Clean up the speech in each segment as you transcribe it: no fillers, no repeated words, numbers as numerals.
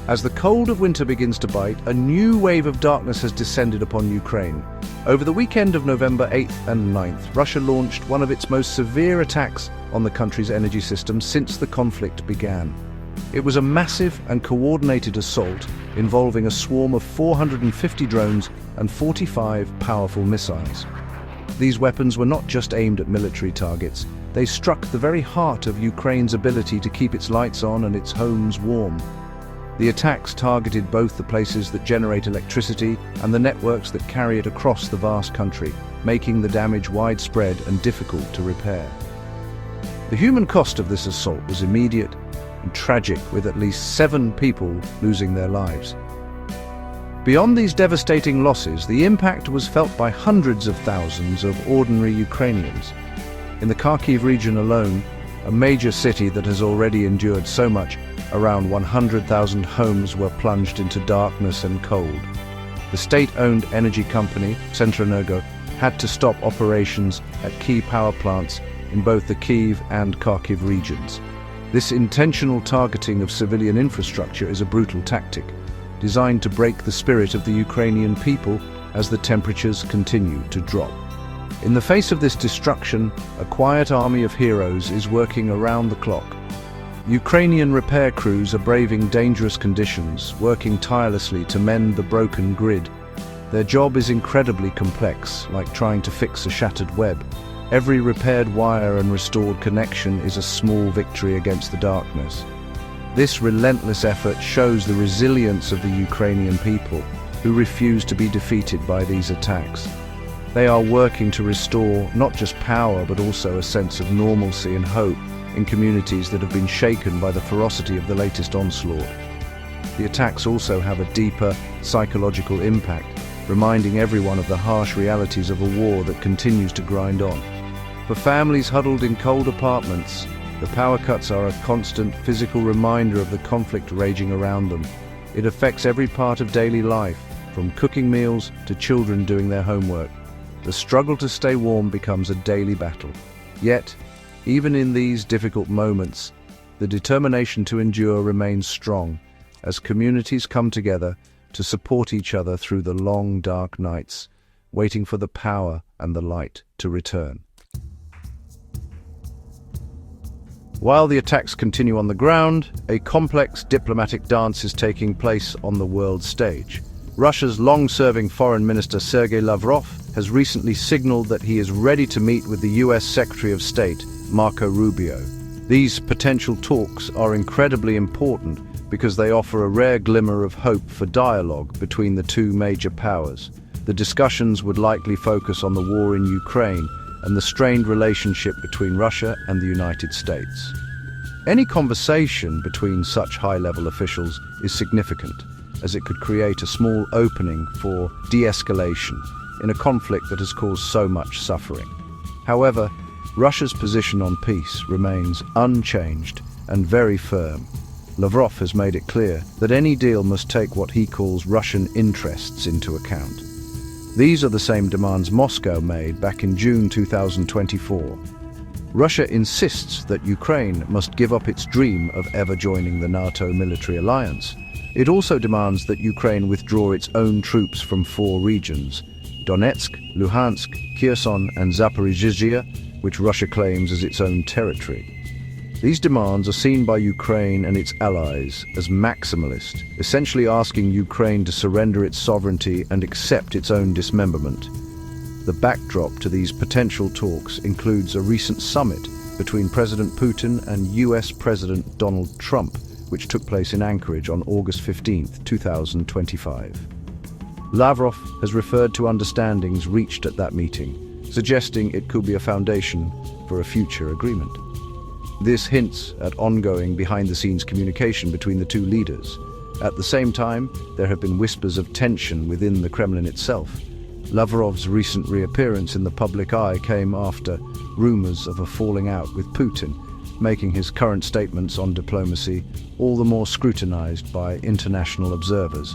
As the cold of winter begins to bite, a new wave of darkness has descended upon Ukraine. Over the weekend of November 8th and 9th, Russia launched one of its most severe attacks on the country's energy system since the conflict began. It was a massive and coordinated assault involving a swarm of 450 drones and 45 powerful missiles. These weapons were not just aimed at military targets, they struck the very heart of Ukraine's ability to keep its lights on and its homes warm. The attacks targeted both the places that generate electricity and the networks that carry it across the vast country, making the damage widespread and difficult to repair. The human cost of this assault was immediate and tragic, with at least 7 people losing their lives. Beyond these devastating losses, the impact was felt by hundreds of thousands of ordinary Ukrainians. In the Kharkiv region alone, a major city that has already endured so much, around 100,000 homes were plunged into darkness and cold. The state-owned energy company, Centrenergo, had to stop operations at key power plants in both the Kyiv and Kharkiv regions. This intentional targeting of civilian infrastructure is a brutal tactic, designed to break the spirit of the Ukrainian people as the temperatures continue to drop. In the face of this destruction, a quiet army of heroes is working around the clock. Ukrainian repair crews are braving dangerous conditions, working tirelessly to mend the broken grid. Their job is incredibly complex, like trying to fix a shattered web. Every repaired wire and restored connection is a small victory against the darkness. This relentless effort shows the resilience of the Ukrainian people, who refuse to be defeated by these attacks. They are working to restore not just power, but also a sense of normalcy and hope in communities that have been shaken by the ferocity of the latest onslaught. The attacks also have a deeper psychological impact, reminding everyone of the harsh realities of a war that continues to grind on. For families huddled in cold apartments, the power cuts are a constant physical reminder of the conflict raging around them. It affects every part of daily life, from cooking meals to children doing their homework. The struggle to stay warm becomes a daily battle. Yet, even in these difficult moments, the determination to endure remains strong as communities come together to support each other through the long, dark nights, waiting for the power and the light to return. While the attacks continue on the ground, a complex diplomatic dance is taking place on the world stage. Russia's long-serving Foreign Minister Sergei Lavrov has recently signaled that he is ready to meet with the US Secretary of State, Marco Rubio. These potential talks are incredibly important because they offer a rare glimmer of hope for dialogue between the two major powers. The discussions would likely focus on the war in Ukraine and the strained relationship between Russia and the United States. Any conversation between such high-level officials is significant, as it could create a small opening for de-escalation in a conflict that has caused so much suffering. However, Russia's position on peace remains unchanged and very firm. Lavrov has made it clear that any deal must take what he calls Russian interests into account. These are the same demands Moscow made back in June 2024. Russia insists that Ukraine must give up its dream of ever joining the NATO military alliance. It also demands that Ukraine withdraw its own troops from 4 regions: Donetsk, Luhansk, Kherson and Zaporizhzhia, which Russia claims as its own territory. These demands are seen by Ukraine and its allies as maximalist, essentially asking Ukraine to surrender its sovereignty and accept its own dismemberment. The backdrop to these potential talks includes a recent summit between President Putin and US President Donald Trump, which took place in Anchorage on August 15, 2025. Lavrov has referred to understandings reached at that meeting, suggesting it could be a foundation for a future agreement. This hints at ongoing behind-the-scenes communication between the two leaders. At the same time, there have been whispers of tension within the Kremlin itself. Lavrov's recent reappearance in the public eye came after rumors of a falling out with Putin, making his current statements on diplomacy all the more scrutinized by international observers.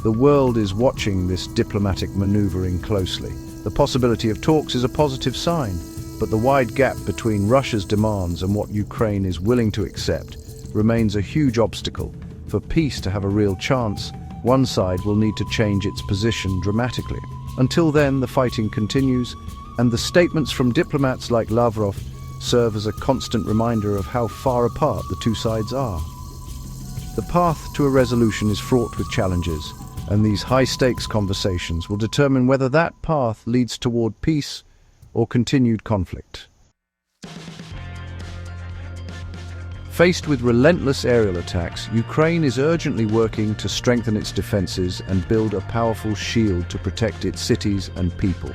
The world is watching this diplomatic maneuvering closely. The possibility of talks is a positive sign, but the wide gap between Russia's demands and what Ukraine is willing to accept remains a huge obstacle, For peace to have a real chance, one side will need to change its position dramatically. Until then, the fighting continues, and the statements from diplomats like Lavrov serve as a constant reminder of how far apart the two sides are. The path to a resolution is fraught with challenges, and these high-stakes conversations will determine whether that path leads toward peace or continued conflict. Faced with relentless aerial attacks, Ukraine is urgently working to strengthen its defenses and build a powerful shield to protect its cities and people.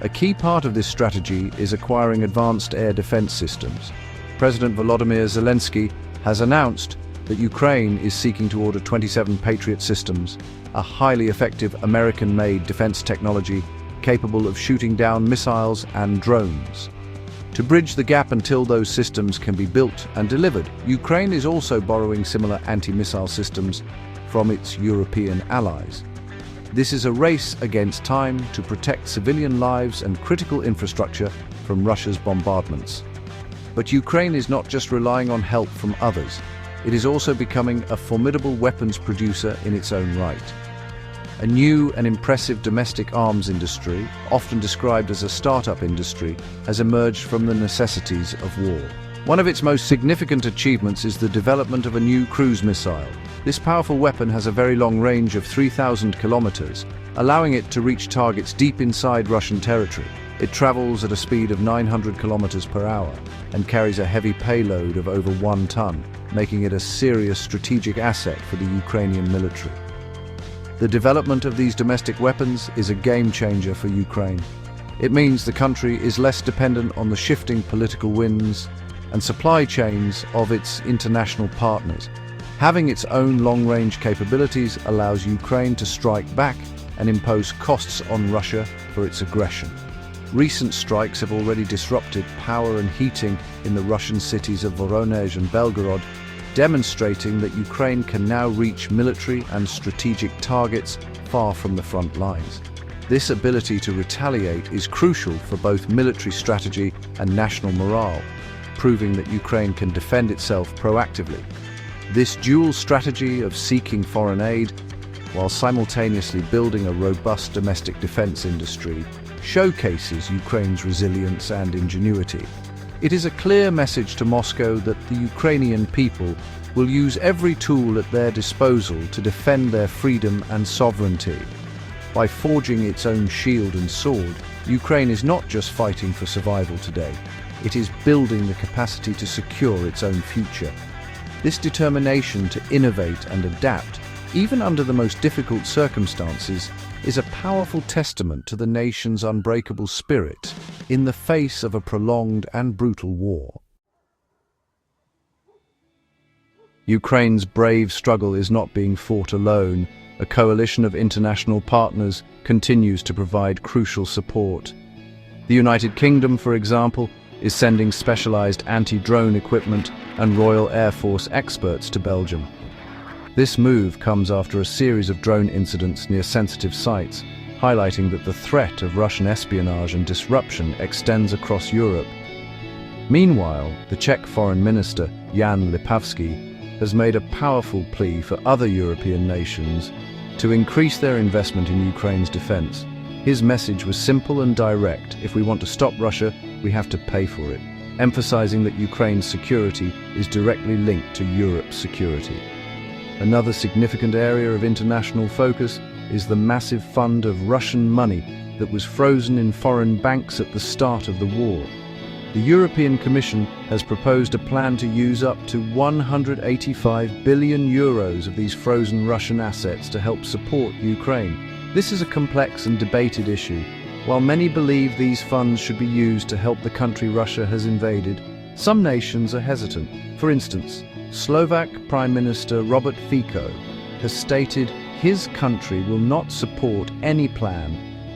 A key part of this strategy is acquiring advanced air defense systems. President Volodymyr Zelensky has announced that Ukraine is seeking to order 27 Patriot systems, a highly effective American-made defense technology capable of shooting down missiles and drones. To bridge the gap until those systems can be built and delivered, Ukraine is also borrowing similar anti-missile systems from its European allies. This is a race against time to protect civilian lives and critical infrastructure from Russia's bombardments. But Ukraine is not just relying on help from others. It is also becoming a formidable weapons producer in its own right. A new and impressive domestic arms industry, often described as a startup industry, has emerged from the necessities of war. One of its most significant achievements is the development of a new cruise missile. This powerful weapon has a very long range of 3,000 kilometers, allowing it to reach targets deep inside Russian territory. It travels at a speed of 900 kilometers per hour and carries a heavy payload of over 1 ton, making it a serious strategic asset for the Ukrainian military. The development of these domestic weapons is a game changer for Ukraine. It means the country is less dependent on the shifting political winds and supply chains of its international partners. Having its own long-range capabilities allows Ukraine to strike back and impose costs on Russia for its aggression. Recent strikes have already disrupted power and heating in the Russian cities of Voronezh and Belgorod, demonstrating that Ukraine can now reach military and strategic targets far from the front lines. This ability to retaliate is crucial for both military strategy and national morale, proving that Ukraine can defend itself proactively. This dual strategy of seeking foreign aid while simultaneously building a robust domestic defense industry showcases Ukraine's resilience and ingenuity. It is a clear message to Moscow that the Ukrainian people will use every tool at their disposal to defend their freedom and sovereignty. By forging its own shield and sword, Ukraine is not just fighting for survival today, it is building the capacity to secure its own future. This determination to innovate and adapt, even under the most difficult circumstances, is a powerful testament to the nation's unbreakable spirit in the face of a prolonged and brutal war. Ukraine's brave struggle is not being fought alone. A coalition of international partners continues to provide crucial support. The United Kingdom, for example, is sending specialized anti-drone equipment and Royal Air Force experts to Belgium. This move comes after a series of drone incidents near sensitive sites, highlighting that the threat of Russian espionage and disruption extends across Europe. Meanwhile, the Czech Foreign Minister, Jan Lipavsky, has made a powerful plea for other European nations to increase their investment in Ukraine's defense. His message was simple and direct: if we want to stop Russia, we have to pay for it, emphasizing that Ukraine's security is directly linked to Europe's security. Another significant area of international focus is the massive fund of Russian money that was frozen in foreign banks at the start of the war. The European Commission has proposed a plan to use up to 185 billion euros of these frozen Russian assets to help support Ukraine. This is a complex and debated issue. While many believe these funds should be used to help the country Russia has invaded, some nations are hesitant. For instance, Slovak Prime Minister Robert Fico has stated his country will not support any plan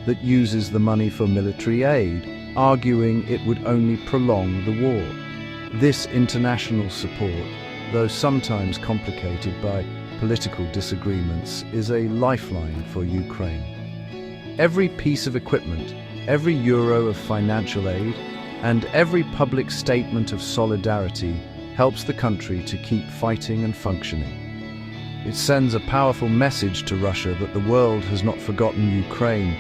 that uses the money for military aid, arguing it would only prolong the war. This international support, though sometimes complicated by political disagreements, is a lifeline for Ukraine. Every piece of equipment, every euro of financial aid, and every public statement of solidarity helps the country to keep fighting and functioning. It sends a powerful message to Russia that the world has not forgotten Ukraine,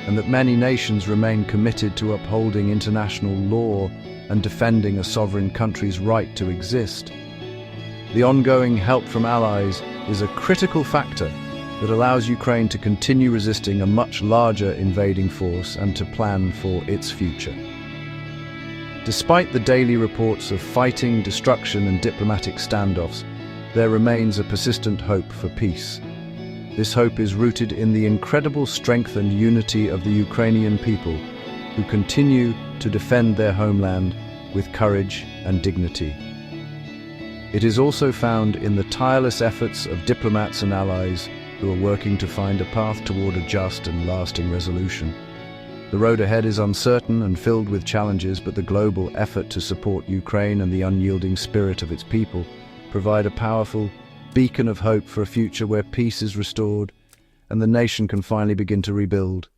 and that many nations remain committed to upholding international law and defending a sovereign country's right to exist. The ongoing help from allies is a critical factor that allows Ukraine to continue resisting a much larger invading force and to plan for its future. Despite the daily reports of fighting, destruction, and diplomatic standoffs, there remains a persistent hope for peace. This hope is rooted in the incredible strength and unity of the Ukrainian people, who continue to defend their homeland with courage and dignity. It is also found in the tireless efforts of diplomats and allies who are working to find a path toward a just and lasting resolution. The road ahead is uncertain and filled with challenges, but the global effort to support Ukraine and the unyielding spirit of its people provide a powerful beacon of hope for a future where peace is restored and the nation can finally begin to rebuild.